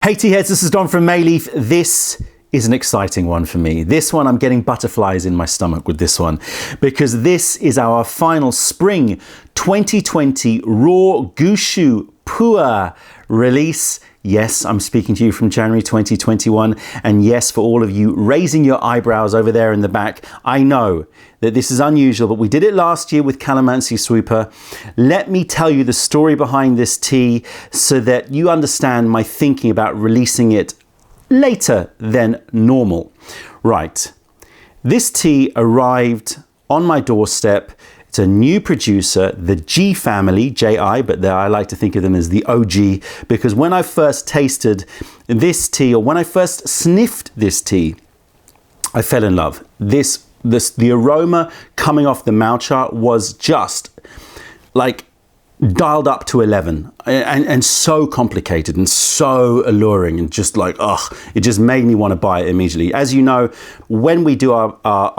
Hey tea heads, this is Don from Mayleaf. This is an exciting one for me. This one, I'm getting butterflies in my stomach with this one because this is our final spring 2020 raw Gushu PuErh release. Yes, I'm speaking to you from January 2021. And yes, for all of you raising your eyebrows over there in the back, I know that this is unusual, but we did it last year with Calamansi Sweeper. Let me tell you the story behind this tea so that you understand my thinking about releasing it later than normal. Right, this tea arrived on my doorstep. It's a new producer, the G family, J-I, but I like to think of them as the OG, because when I first tasted this tea, or when I first sniffed this tea, I fell in love. The aroma coming off the mouth chart was just like dialed up to 11 and so complicated and so alluring and just like, it just made me want to buy it immediately. As you know, when we do our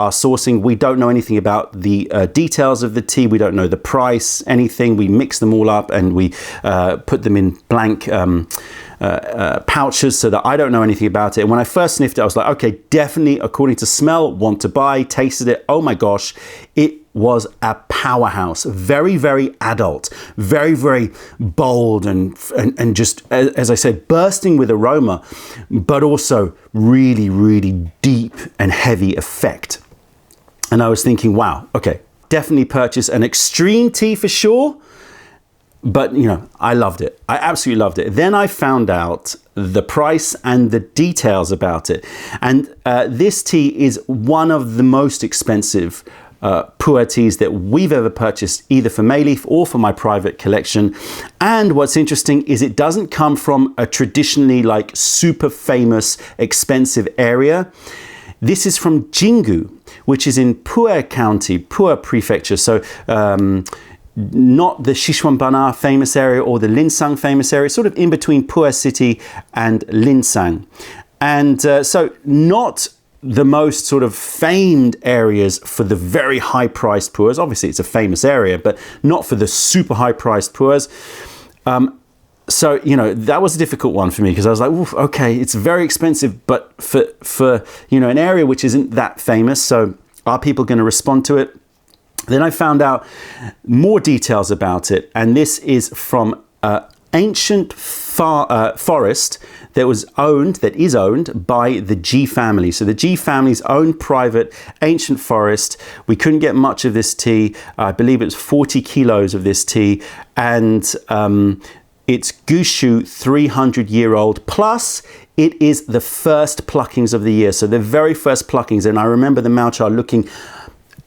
sourcing, we don't know anything about the details of the tea. We don't know the price, anything. We mix them all up and we put them in blank pouches so that I don't know anything about it. And when I first sniffed it, I was like, okay, definitely according to smell, want to buy, tasted it. Oh my gosh, it was a powerhouse. Very, very adult, very, very bold and just, as I said, bursting with aroma, but also really, really deep and heavy effect. And I was thinking, wow, okay, definitely purchase an extreme tea for sure. But, you know, I loved it. I absolutely loved it. Then I found out the price and the details about it. And this tea is one of the most expensive PuErh teas that we've ever purchased, either for Mayleaf or for my private collection. And what's interesting is it doesn't come from a traditionally like super famous, expensive area. This is from Jinggu, which is in PuErh County, PuErh Prefecture. So, not the Sichuanbana famous area or the Linsang famous area, sort of in between PuErh City and Linsang. And so not the most sort of famed areas for the very high-priced PuErhs. Obviously, it's a famous area, but not for the super high-priced PuErhs. So, you know, that was a difficult one for me because I was like, oof, okay, it's very expensive, but for you know, an area which isn't that famous, so are people going to respond to it? Then I found out more details about it, and this is from ancient forest that is owned by the G family. So the G family's own private ancient forest. We couldn't get much of this tea. I believe it was 40 kilos of this tea, and it's Gushu 300-year-old, plus it is the first pluckings of the year. So the very first pluckings, and I remember the mouthchar looking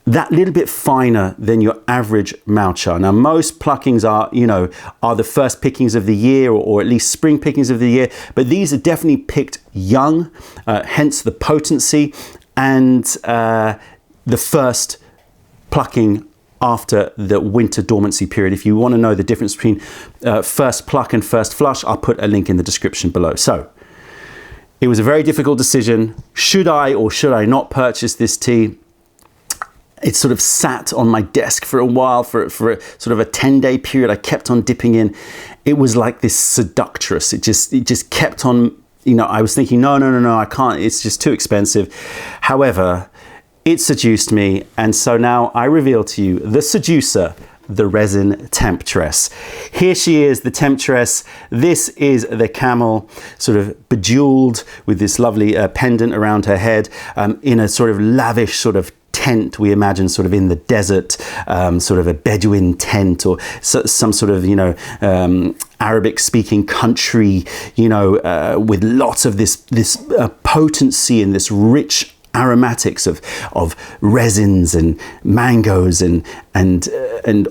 that little bit finer than your average mouthchar. Now, most pluckings are the first pickings of the year, or at least spring pickings of the year, but these are definitely picked young, hence the potency, and the first plucking after the winter dormancy period. If you want to know the difference between first pluck and first flush, I'll put a link in the description below. So, it was a very difficult decision. Should I or should I not purchase this tea? It sort of sat on my desk for a while, for a sort of a 10-day period. I kept on dipping in. It was like this seductress. It just kept on, I was thinking, no, I can't. It's just too expensive. However, it seduced me. And so now I reveal to you the seducer, the resin temptress. Here she is, the temptress. This is the camel, sort of bejeweled with this lovely pendant around her head, in a sort of lavish sort of tent, we imagine, sort of in the desert, sort of a Bedouin tent, or some sort of, Arabic speaking country, with lots of this potency and this rich aromatics of resins and mangoes and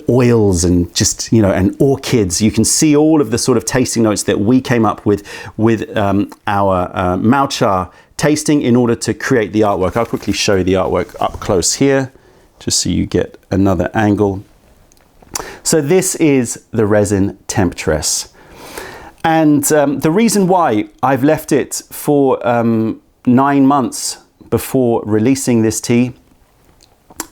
oils and just, and orchids. You can see all of the sort of tasting notes that we came up with our mouthchar tasting in order to create the artwork. I'll quickly show you the artwork up close here, just so you get another angle. So this is the resin temptress. And the reason why I've left it for 9 months before releasing this tea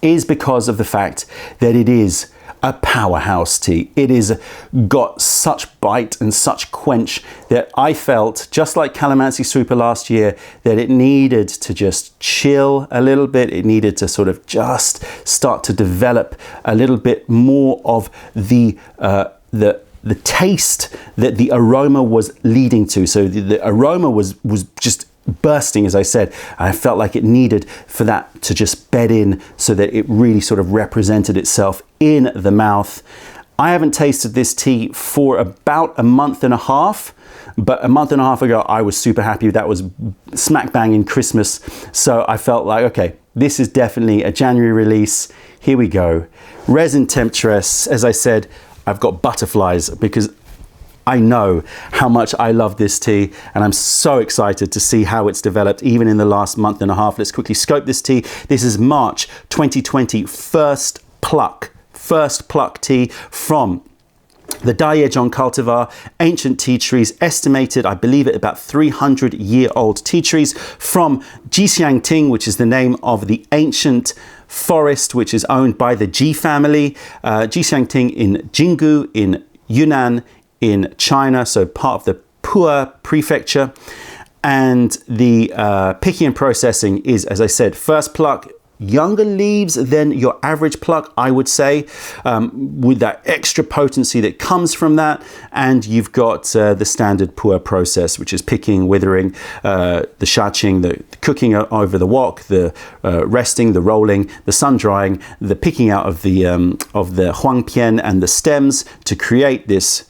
is because of the fact that it is a powerhouse tea. It is got such bite and such quench that I felt, just like Calamansi Super last year, that it needed to just chill a little bit. It needed to sort of just start to develop a little bit more of the taste that the aroma was leading to. So the aroma was just bursting, as I said. I felt like it needed for that to just bed in so that it really sort of represented itself in the mouth. I haven't tasted this tea for about a month and a half, but a month and a half ago I was super happy. That was smack bang in Christmas, so I felt like, okay, this is definitely a January release. Here we go. Resin Temptress. As I said, I've got butterflies because I know how much I love this tea, and I'm so excited to see how it's developed even in the last month and a half. Let's quickly scope this tea. This is March 2020 first pluck tea from the Daiyejong cultivar, ancient tea trees, estimated, I believe, at about 300-year-old tea trees from Jixiangting, which is the name of the ancient forest, which is owned by the Ji family. Jixiangting in Jinggu, in Yunnan, in China, so part of the PuErh prefecture. And the picking and processing is, as I said, first pluck, younger leaves than your average pluck, I would say, with that extra potency that comes from that. And you've got the standard PuErh process, which is picking, withering, the shaching, the cooking over the wok, the resting, the rolling, the sun drying, the picking out of the huangpian and the stems to create this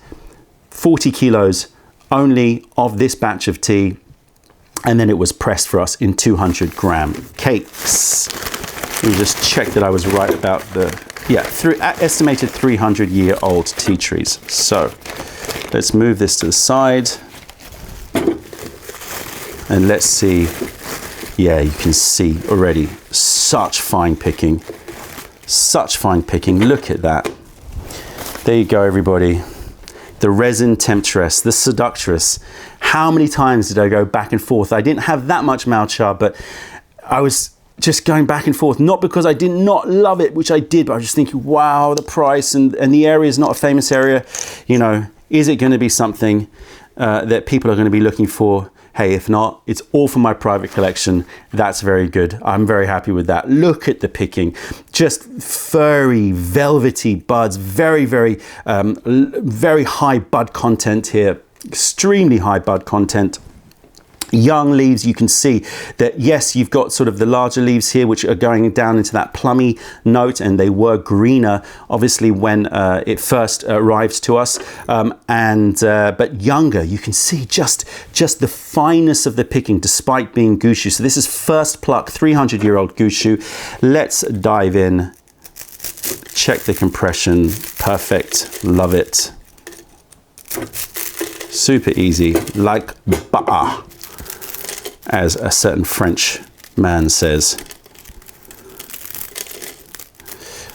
40 kilos only of this batch of tea. And then it was pressed for us in 200-gram cakes. Let me just check that I was right about the, estimated 300-year-old tea trees. So let's move this to the side. And let's see, yeah, you can see already such fine picking. Such fine picking, look at that. There you go, everybody. The Resin Temptress, the Seductress. How many times did I go back and forth? I didn't have that much mouth char, but I was just going back and forth, not because I did not love it, which I did, but I was just thinking, wow, the price and the area is not a famous area. You know, is it going to be something that people are going to be looking for? Hey, if not, it's all for my private collection. That's very good. I'm very happy with that. Look at the picking. Just furry, velvety buds. Very, very, very high bud content here. Extremely high bud content. Young leaves, you can see that, yes, you've got sort of the larger leaves here, which are going down into that plummy note, and they were greener, obviously, when it first arrived to us, but younger. You can see just the fineness of the picking, despite being Gushu. So this is first pluck, 300-year-old Gushu. Let's dive in. Check the compression. Perfect. Love it. Super easy, like butter, as a certain French man says.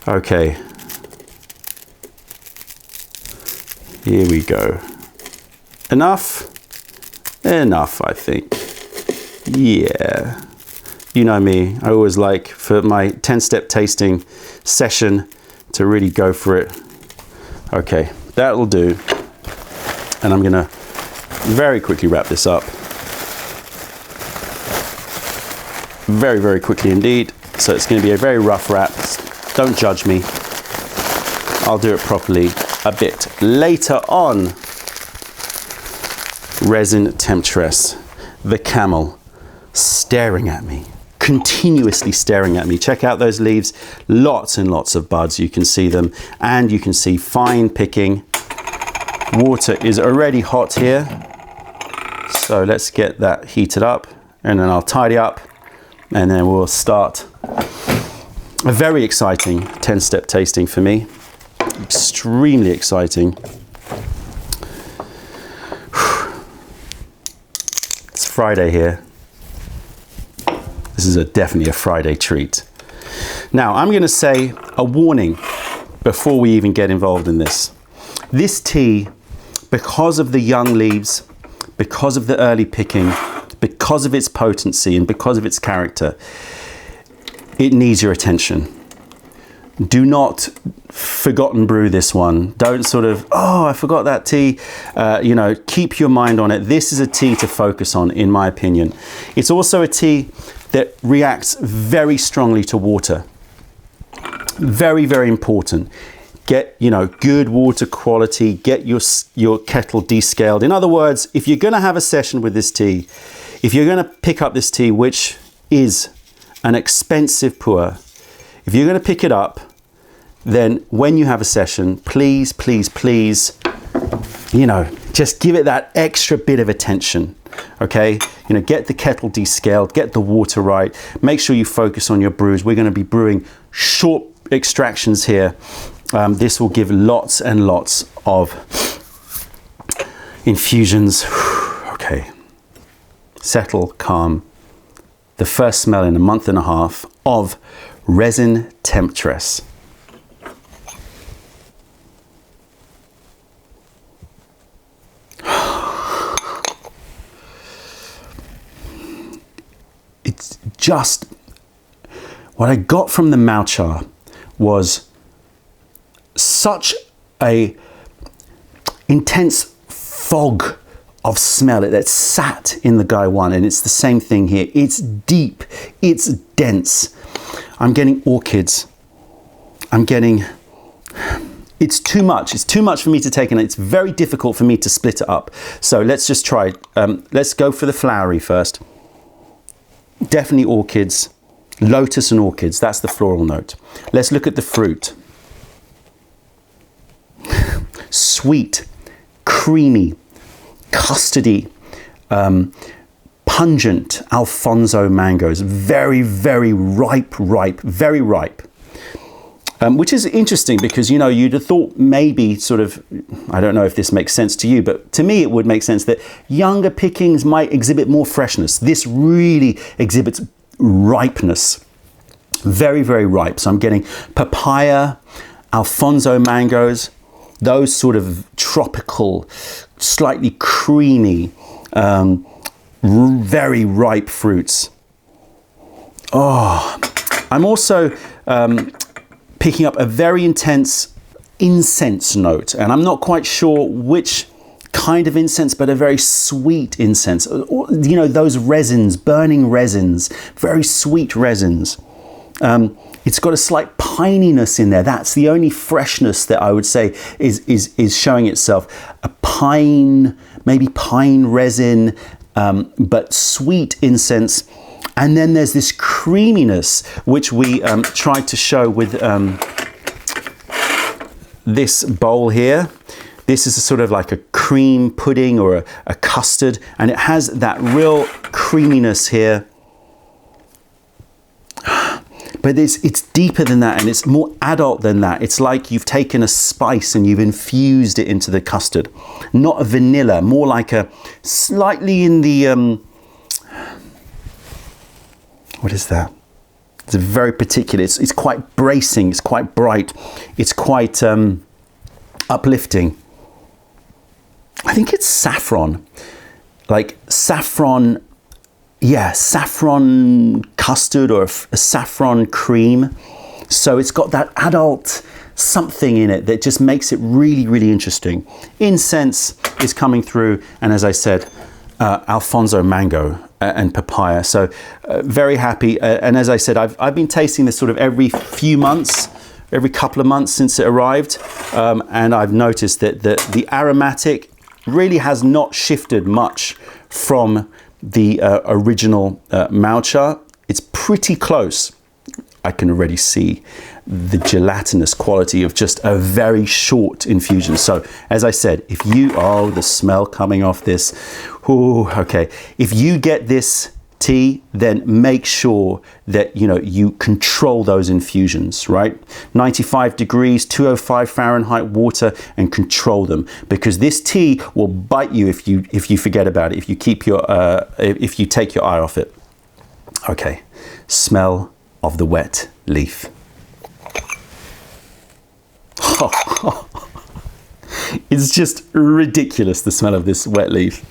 Okay, here we go. Enough, I think. Yeah, you know me, I always like for my 10-step tasting session to really go for it. Okay, that'll do. And I'm gonna very quickly wrap this up. Very, very quickly indeed. So it's gonna be a very rough wrap. Don't judge me. I'll do it properly a bit later on. Resin Temptress, the camel, staring at me, continuously staring at me. Check out those leaves, lots and lots of buds, you can see them, and you can see fine picking. Water is already hot here, so let's get that heated up, and then I'll tidy up, and then we'll start a very exciting 10-step tasting for me. Extremely exciting. It's Friday here. This is definitely a Friday treat. Now, I'm going to say a warning before we even get involved in this. This tea, because of the young leaves, because of the early picking, because of its potency and because of its character, it needs your attention. do not forgotten brew this one. Don't sort of, oh, I forgot that tea. You know, keep your mind on it. This is a tea to focus on, in my opinion. It's also a tea that reacts very strongly to water. Very, very important. Get, you know, good water quality, get your kettle descaled. In other words, if you're gonna have a session with this tea, if you're gonna pick up this tea, which is an expensive pu'er, if you're gonna pick it up, then when you have a session, please, please, please, you know, just give it that extra bit of attention, okay? You know, get the kettle descaled, get the water right, make sure you focus on your brews. We're gonna be brewing short extractions here. This will give lots and lots of infusions. Okay, settle, calm. The first smell in a month and a half of Resin Temptress. It's just, what I got from the Moucha was such a intense fog of smell that sat in the Gai One, and it's the same thing here. It's deep, it's dense. I'm getting orchids. I'm getting, it's too much. It's too much for me to take, and it's very difficult for me to split it up. So let's just try. Let's go for the flowery first. Definitely orchids, lotus and orchids. That's the floral note. Let's look at the fruit. Sweet, creamy, custardy, pungent Alfonso mangoes. Very, very ripe, very ripe. Which is interesting because, you know, you'd have thought maybe sort of, I don't know if this makes sense to you, but to me it would make sense that younger pickings might exhibit more freshness. This really exhibits ripeness. Very, very ripe. So I'm getting papaya, Alfonso mangoes, those sort of tropical, slightly creamy, very ripe fruits. Oh, I'm also picking up a very intense incense note, and I'm not quite sure which kind of incense, but a very sweet incense. You know, those resins, burning resins, very sweet resins. It's got a slight pininess in there. That's the only freshness that I would say is showing itself. A pine, maybe pine resin, but sweet incense. And then there's this creaminess, which we tried to show with this bowl here. This is a sort of like a cream pudding or a custard, and it has that real creaminess here. But it's deeper than that, and it's more adult than that. It's like you've taken a spice and you've infused it into the custard. Not a vanilla, more like a slightly in the, what is that? It's a very particular, it's quite bracing, it's quite bright, it's quite uplifting. I think it's saffron, like saffron. Yeah, saffron custard or a saffron cream. So it's got that adult something in it that just makes it really, really interesting. Incense is coming through, and as I said, Alfonso mango and papaya. So very happy. And as I said, I've been tasting this sort of every few months, every couple of months since it arrived. And I've noticed that the aromatic really has not shifted much from the original Moucha. It's pretty close. I can already see the gelatinous quality of just a very short infusion. So as I said, if you, oh, the smell coming off this, ooh, okay. If you get this tea, then make sure that, you know, you control those infusions, right? 95 degrees, 205 Fahrenheit water, and control them, because this tea will bite you if you forget about it, if you keep your if you take your eye off it. Okay, smell of the wet leaf. It's just ridiculous, the smell of this wet leaf.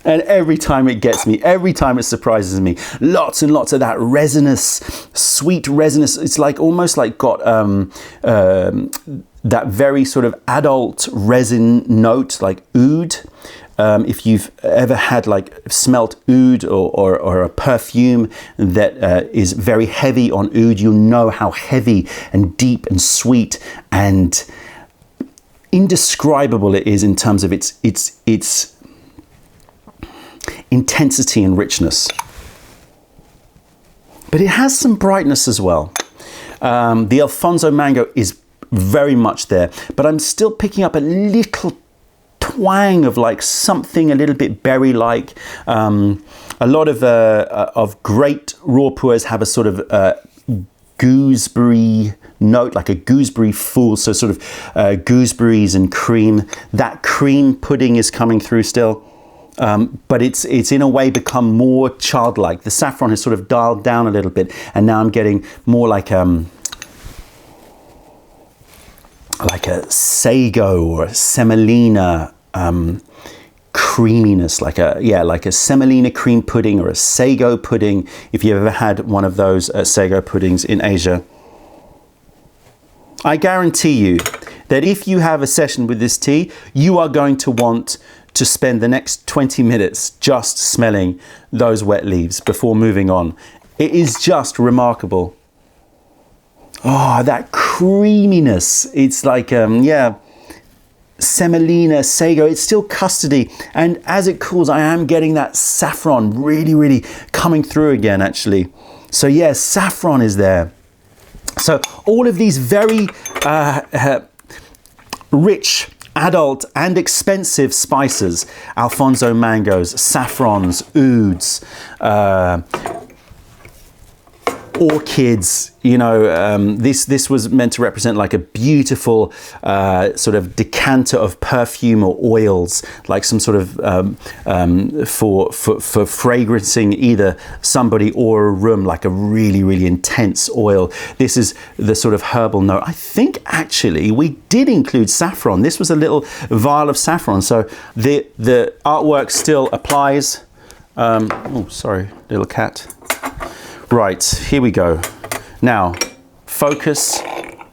And every time it gets me, every time it surprises me. Lots and lots of that resinous, sweet resinous. It's like almost like got that very sort of adult resin note, like oud. If you've ever had like smelt oud or a perfume that is very heavy on oud, you'll know how heavy and deep and sweet and indescribable it is in terms of its intensity and richness. But it has some brightness as well. The Alfonso mango is very much there, but I'm still picking up a little twang of like something a little bit berry-like. A lot of great raw pu'ers have a sort of gooseberry note, like a gooseberry fool, so sort of gooseberries and cream. That cream pudding is coming through still, but it's in a way become more childlike. The saffron has sort of dialed down a little bit, and now I'm getting more like a sago or a semolina creaminess, like a semolina cream pudding or a sago pudding, if you've ever had one of those sago puddings in Asia. I guarantee you that if you have a session with this tea, you are going to want to spend the next 20 minutes just smelling those wet leaves before moving on. It is just remarkable. Oh, that creaminess. It's like, semolina, sago, it's still custardy. And as it cools, I am getting that saffron really, really coming through again, actually. So yeah, saffron is there. So all of these very rich, adult and expensive spices, Alfonso mangoes, saffrons, ouds, orchids, you know, this was meant to represent like a beautiful sort of decanter of perfume or oils, like some sort of for fragrancing either somebody or a room, like a really, really intense oil. This is the sort of herbal note. I think actually we did include saffron. This was a little vial of saffron, so the artwork still applies. Oh, sorry, little cat. Right, here we go. Now, focus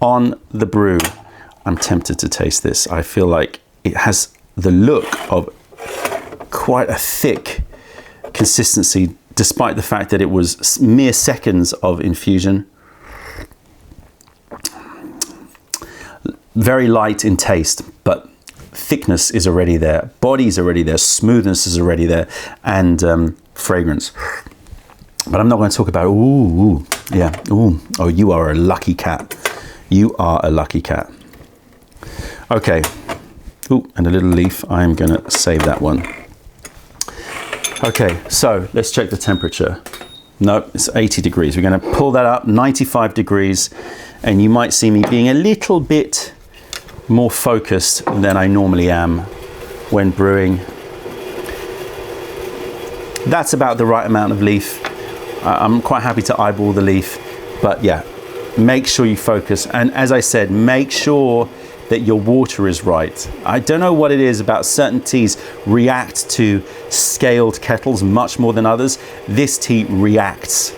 on the brew. I'm tempted to taste this. I feel like it has the look of quite a thick consistency, despite the fact that it was mere seconds of infusion. Very light in taste, but thickness is already there. Body is already there. Smoothness is already there. And fragrance. But I'm not going to talk about, ooh, yeah, ooh, oh, you are a lucky cat. You are a lucky cat. Okay, ooh, and a little leaf. I'm going to save that one. Okay, so let's check the temperature. No, it's 80 degrees. We're going to pull that up, 95 degrees, and you might see me being a little bit more focused than I normally am when brewing. That's about the right amount of leaf. I'm quite happy to eyeball the leaf, but yeah, make sure you focus. And as I said, make sure that your water is right. I don't know what it is about certain teas react to scaled kettles much more than others. This tea reacts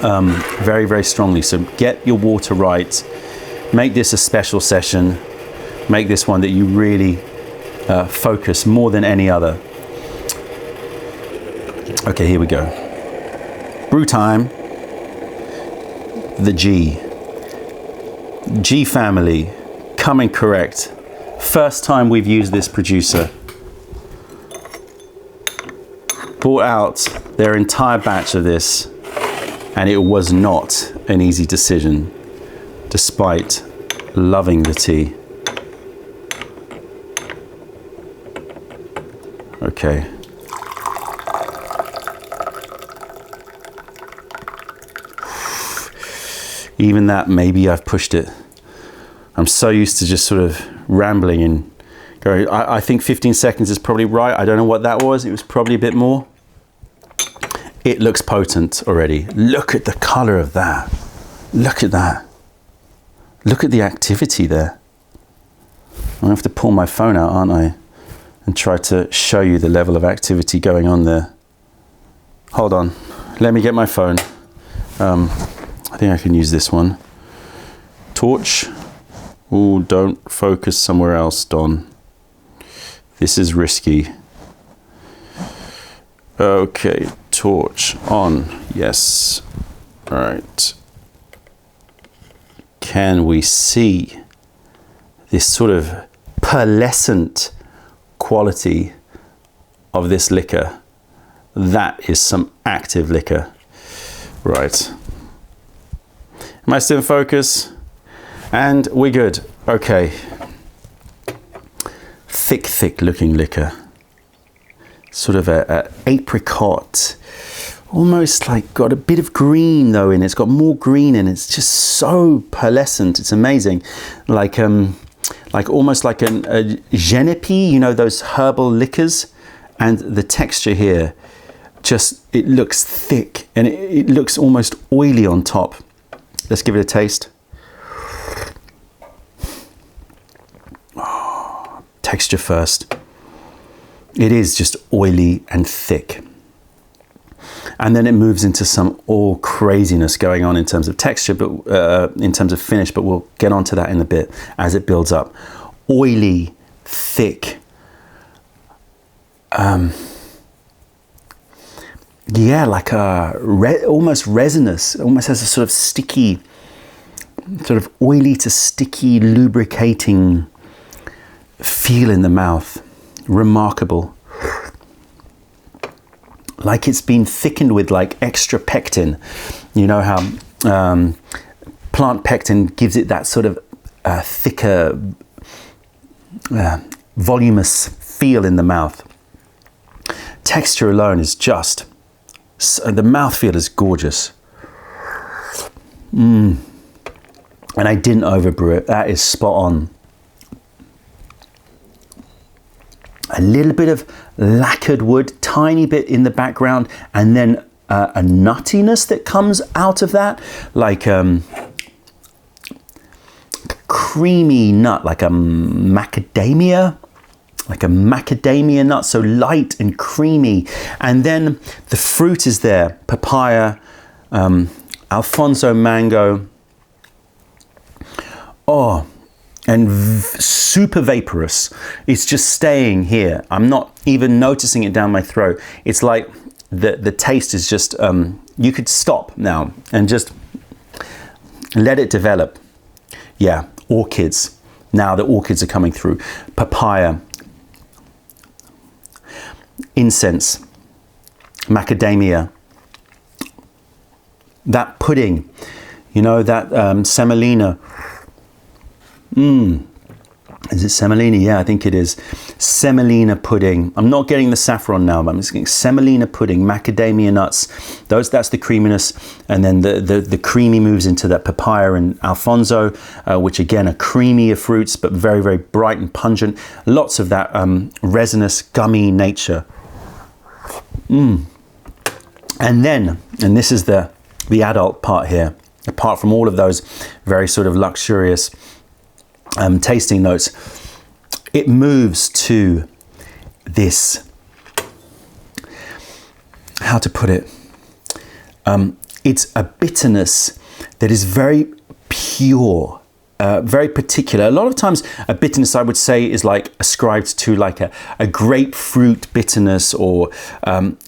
very, very strongly. So get your water right. Make this a special session. Make this one that you really focus more than any other. Okay, here we go. Brew time. The G family coming correct. First time we've used this producer. Bought out their entire batch of this, and it was not an easy decision, despite loving the tea. Okay. Even that, maybe I've pushed it. I'm so used to just sort of rambling and going. I think 15 seconds is probably right. I don't know what that was. It was probably a bit more. It looks potent already. Look at the color of that. Look at that. Look at the activity there. I'm gonna have to pull my phone out, aren't I? and try to show you the level of activity going on there. Hold on, let me get my phone. I think I can use this one. Torch. Oh, don't focus somewhere else, Don. This is risky. Okay, torch on. Yes. All right. Can we see this sort of pearlescent quality of this liquor? That is some active liquor. Right. Am I still in focus? And we're good. Okay. Thick looking liquor. Sort of a apricot. Almost like got a bit of green though in it. It's got more green in it. It's just so pearlescent. It's amazing. Like almost like a genepi, you know, those herbal liquors. And the texture here, just, it looks thick and it looks almost oily on top. Let's give it a taste. Oh, texture first. It is just oily and thick. And then it moves into some all craziness going on in terms of texture, but in terms of finish, but we'll get onto that in a bit as it builds up. Oily, thick. Yeah, like a almost resinous, almost has a sort of sticky, sort of oily to sticky, lubricating feel in the mouth. Remarkable. Like it's been thickened with like extra pectin. You know how plant pectin gives it that sort of thicker, voluminous feel in the mouth. Texture alone is just, the mouthfeel is gorgeous. And I didn't overbrew it. That is spot on. A little bit of lacquered wood, tiny bit in the background, and then a nuttiness that comes out of that, like creamy nut, like a macadamia nut, so light and creamy. And then the fruit is there, papaya, Alfonso mango. Oh, and super vaporous. It's just staying here. I'm not even noticing it down my throat. It's like the taste is just, you could stop now and just let it develop. Yeah, orchids. Now the orchids are coming through. Papaya, incense, macadamia, that pudding, you know, that semolina. Is it semolina? Yeah, I think it is. Semolina pudding. I'm not getting the saffron now, but I'm just getting semolina pudding, macadamia nuts. That's the creaminess. And then the creamy moves into that papaya and Alfonso, which again are creamier fruits, but very, very bright and pungent. Lots of that resinous, gummy nature. And then, and this is the adult part here, apart from all of those very sort of luxurious tasting notes, it moves to this, how to put it, it's a bitterness that is very pure, very particular. A lot of times a bitterness, I would say, is like ascribed to like a grapefruit bitterness, or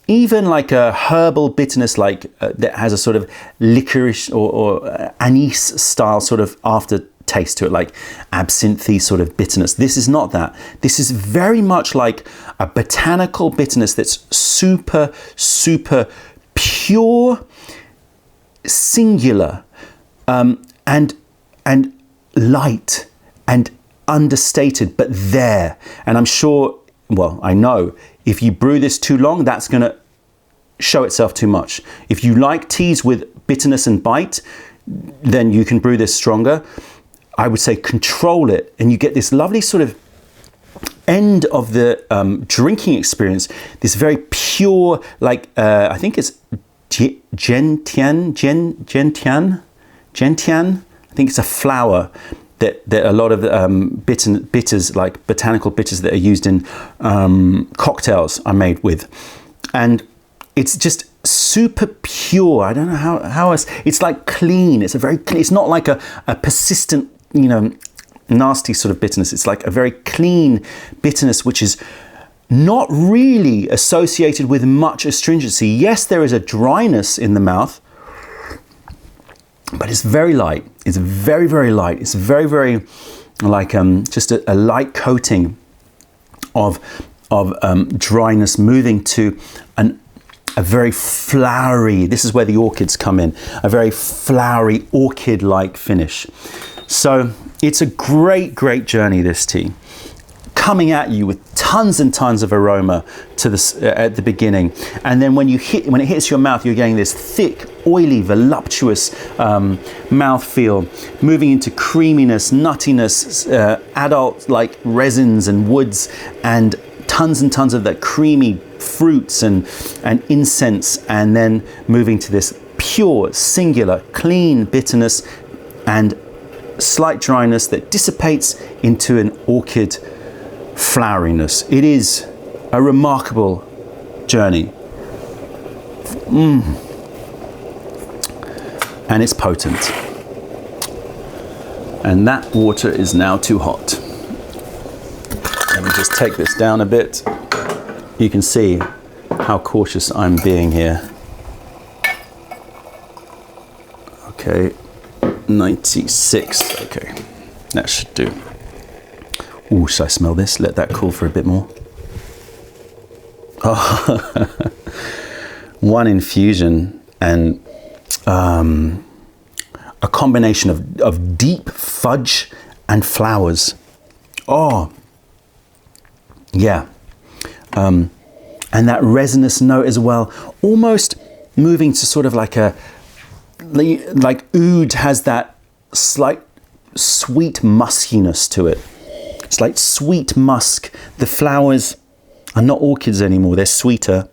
even like a herbal bitterness, like that has a sort of licorice or anise style sort of aftertaste to it, like absinthe sort of bitterness. This is not that. This is very much like a botanical bitterness that's super, super pure, singular, and light and understated, but there. And I'm sure, well, I know if you brew this too long, that's going to show itself too much. If you like teas with bitterness and bite, then you can brew this stronger. I would say control it, and you get this lovely sort of end of the drinking experience, this very pure, like I think it's gentian. I think it's a flower, that a lot of bitters, like botanical bitters that are used in cocktails, are made with. And it's just super pure. I don't know how else. It's like clean. It's a very clean. It's not like a persistent, you know, nasty sort of bitterness. It's like a very clean bitterness, which is not really associated with much astringency. Yes, there is a dryness in the mouth, but it's very light. It's very, very light. It's very, very like just a light coating of dryness, moving to a very flowery, this is where the orchids come in, a very flowery orchid-like finish. So it's a great, great journey, this tea, coming at you with tons and tons of aroma to this at the beginning, and then when it hits your mouth, you're getting this thick, oily, voluptuous mouthfeel, moving into creaminess, nuttiness, adult like resins and woods, and tons of that creamy fruits and incense, and then moving to this pure, singular, clean bitterness and slight dryness that dissipates into an orchid floweriness. It is a remarkable journey. And it's potent. And that water is now too hot. Let me just take this down a bit. You can see how cautious I'm being here. Okay, 96, okay, that should do. Ooh, should I smell this? Let that cool for a bit more. Oh, one infusion and a combination of deep fudge and flowers. Oh, yeah. And that resinous note as well, almost moving to sort of like oud has that slight sweet muskiness to it. It's like sweet musk. The flowers are not orchids anymore, they're sweeter.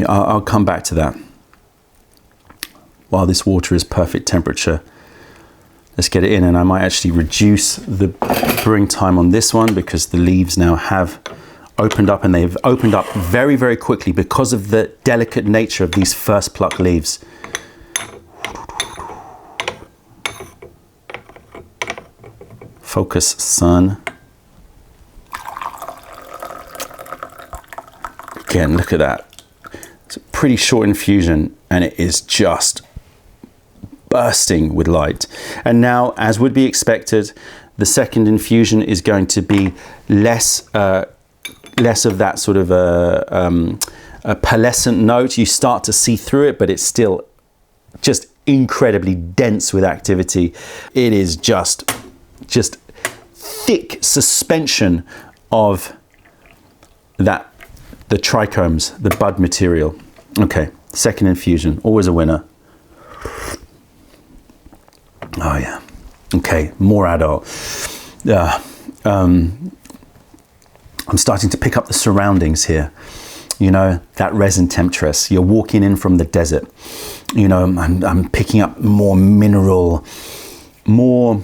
I'll come back to that. While this water is perfect temperature, let's get it in, and I might actually reduce the brewing time on this one because the leaves now have opened up, and they've opened up very, very quickly because of the delicate nature of these first pluck leaves. Focus, sun. Again, look at that. It's a pretty short infusion, and it is just bursting with light. And now, as would be expected, the second infusion is going to be less of that sort of a pearlescent note. You start to see through it, but it's still just incredibly dense with activity. It is just thick suspension of the trichomes, the bud material. Okay, second infusion, always a winner. Oh yeah. Okay, more adult. I'm starting to pick up the surroundings here. You know, that resin temptress. You're walking in from the desert. You know, I'm picking up more mineral, more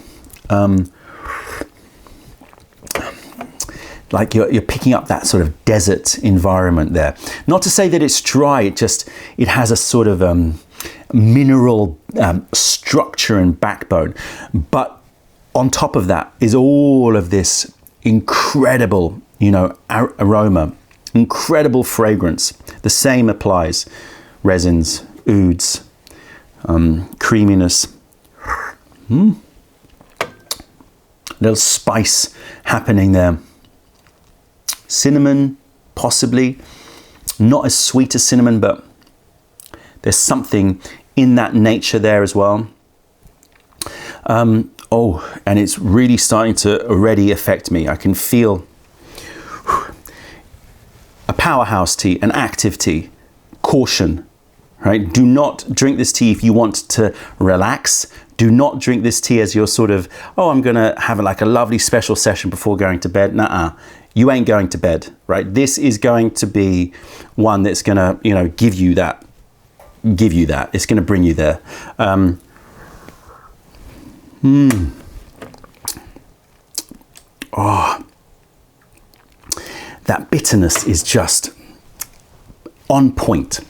like you're picking up that sort of desert environment there. Not to say that it's dry, it has a sort of mineral structure and backbone, but on top of that is all of this incredible, you know, aroma, incredible fragrance. The same applies. Resins, ouds, creaminess. Little spice happening there. Cinnamon, possibly. Not as sweet as cinnamon, but there's something in that nature there as well. Oh, and it's really starting to already affect me. I can feel a powerhouse tea, an active tea. Caution, right? Do not drink this tea if you want to relax. Do not drink this tea as you're sort of, oh, I'm gonna have like a lovely special session before going to bed. Nuh-uh. You ain't going to bed, right? This is going to be one that's gonna, you know, give you that give you that. It's going to bring you there. Oh, that bitterness is just on point.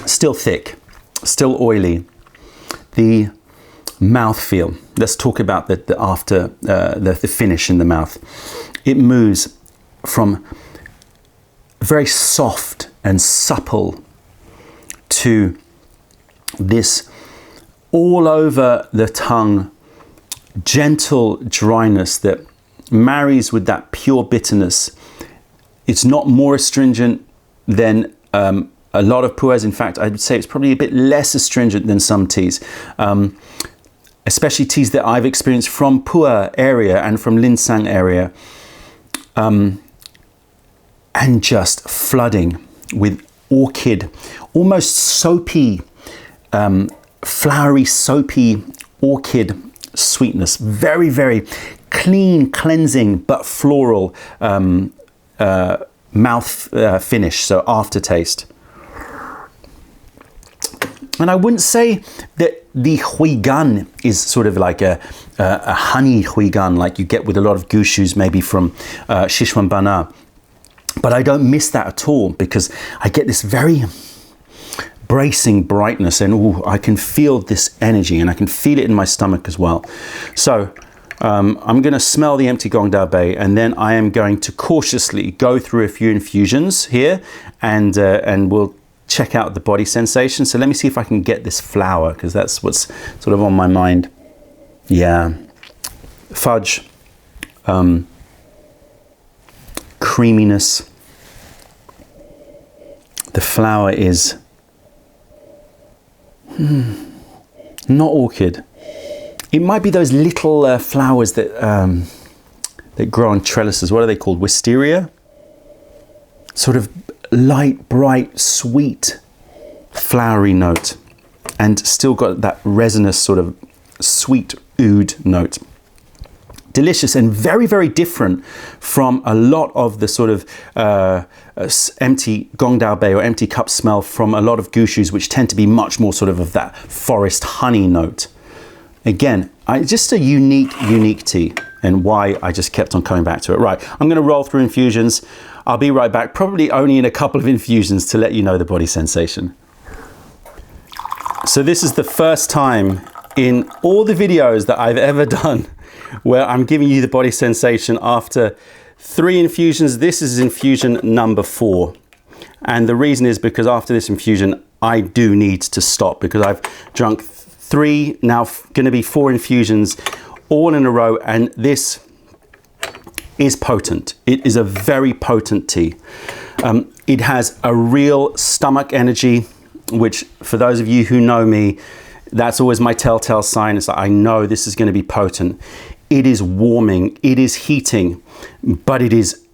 Still thick, still oily. The mouthfeel. Let's talk about the after, the finish in the mouth. It moves from very soft and supple to this all over the tongue, gentle dryness that marries with that pure bitterness. It's not more astringent than a lot of pu'ers. In fact, I would say it's probably a bit less astringent than some teas, especially teas that I've experienced from PuErh area and from Linsang area, and just flooding with orchid, almost soapy, flowery, soapy orchid sweetness. Very, very clean, cleansing, but floral mouth finish, so aftertaste. And I wouldn't say that the huigan is sort of like a honey huigan like you get with a lot of gushus, maybe from Sichuan. But I don't miss that at all, because I get this very bracing brightness, and ooh, I can feel this energy, and I can feel it in my stomach as well. So I'm going to smell the empty Gong Dao Bei, and then I am going to cautiously go through a few infusions here, and we'll check out the body sensation. So let me see if I can get this flower, because that's what's sort of on my mind. Yeah, fudge, creaminess. The flower is not orchid. It might be those little flowers that that grow on trellises. What are they called? Wisteria? Sort of light, bright, sweet, flowery note, and still got that resinous sort of sweet oud note. Delicious and very, very different from a lot of the sort of empty Gong Dao Bei or empty cup smell from a lot of gushus, which tend to be much more sort of that forest honey note. Again, just a unique tea, and why I just kept on coming back to it. Right, I'm going to roll through infusions. I'll be right back, probably only in a couple of infusions, to let you know the body sensation. So this is the first time in all the videos that I've ever done where I'm giving you the body sensation after 3 infusions. This is infusion number 4. And the reason is because after this infusion, I do need to stop, because I've drunk 3, now going to be 4 infusions all in a row, and this is potent. It is a very potent tea. It has a real stomach energy, which for those of you who know me, that's always my telltale sign. It's like, I know this is going to be potent. It is warming, it is heating, but it is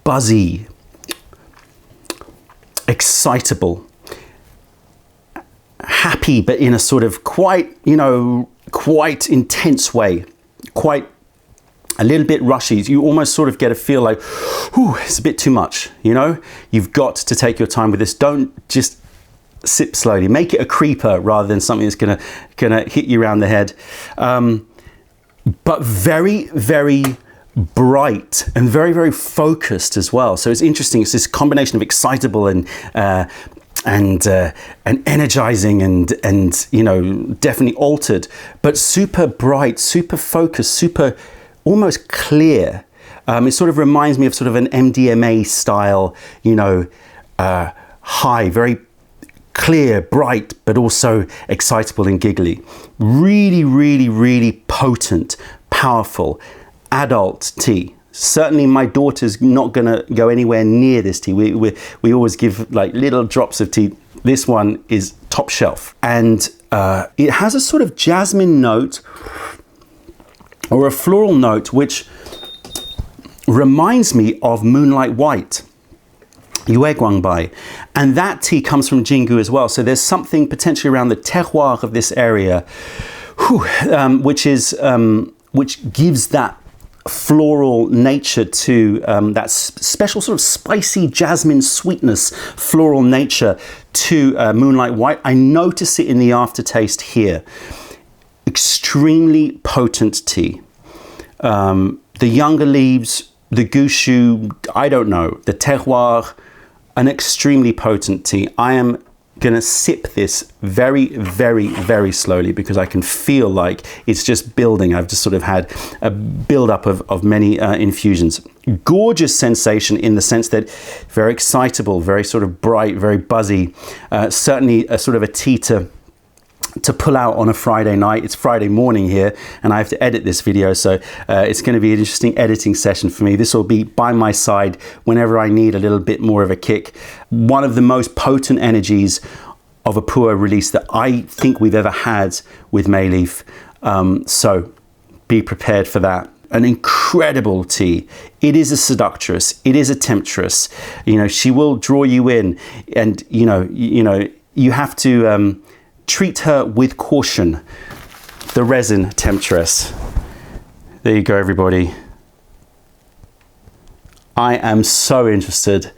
buzzy, excitable, happy, but in a sort of quite, quite intense way, quite a little bit rushy. You almost sort of get a feel like, whew, it's a bit too much, You've got to take your time with this. Don't just sip slowly. Make it a creeper rather than something that's gonna hit you around the head. But very, very bright and very, very focused as well. So it's interesting. It's this combination of excitable and energizing and definitely altered, but super bright, super focused, super almost clear. It sort of reminds me of sort of an MDMA style, high, very clear, bright, but also excitable and giggly. Really, really, really potent, powerful, adult tea. Certainly my daughter's not gonna go anywhere near this tea. We always give like little drops of tea. This one is top shelf. And it has a sort of jasmine note or a floral note, which reminds me of Moonlight White, Yue Guangbai, and that tea comes from Jinggu as well. So there's something potentially around the terroir of this area, which gives that floral nature to that special sort of spicy jasmine sweetness, floral nature to Moonlight White. I notice it in the aftertaste here. Extremely potent tea. The younger leaves, the Gushu, I don't know, the terroir, an extremely potent tea. I am gonna sip this very, very, very slowly because I can feel like it's just building. I've just sort of had a build-up of many infusions. Gorgeous sensation in the sense that very excitable, very sort of bright, very buzzy. Certainly a sort of a tea to pull out on a Friday night. It's Friday morning here and I have to edit this video, so it's going to be an interesting editing session for me. This will be by my side whenever I need a little bit more of a kick. One of the most potent energies of a pu'er release that I think we've ever had with Mayleaf, so be prepared for that. An incredible tea. It is a seductress, it is a temptress. You know, she will draw you in, and you know you have to treat her with caution. The Resin Temptress. There you go, everybody. I am so interested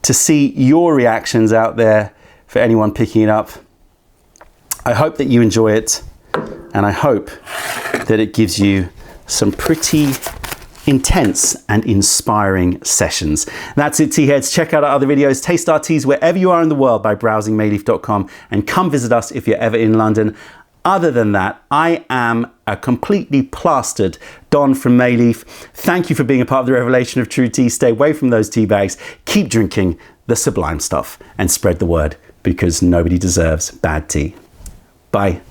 to see your reactions out there for anyone picking it up. I hope that you enjoy it, and I hope that it gives you some pretty intense and inspiring sessions. That's it, tea heads. Check out our other videos, taste our teas wherever you are in the world by browsing mayleaf.com, and come visit us if you're ever in London. Other than that, I am a completely plastered Don from Mayleaf. Thank you for being a part of the revelation of true tea. Stay away from those tea bags. Keep drinking the sublime stuff and spread the word, because nobody deserves bad tea. Bye.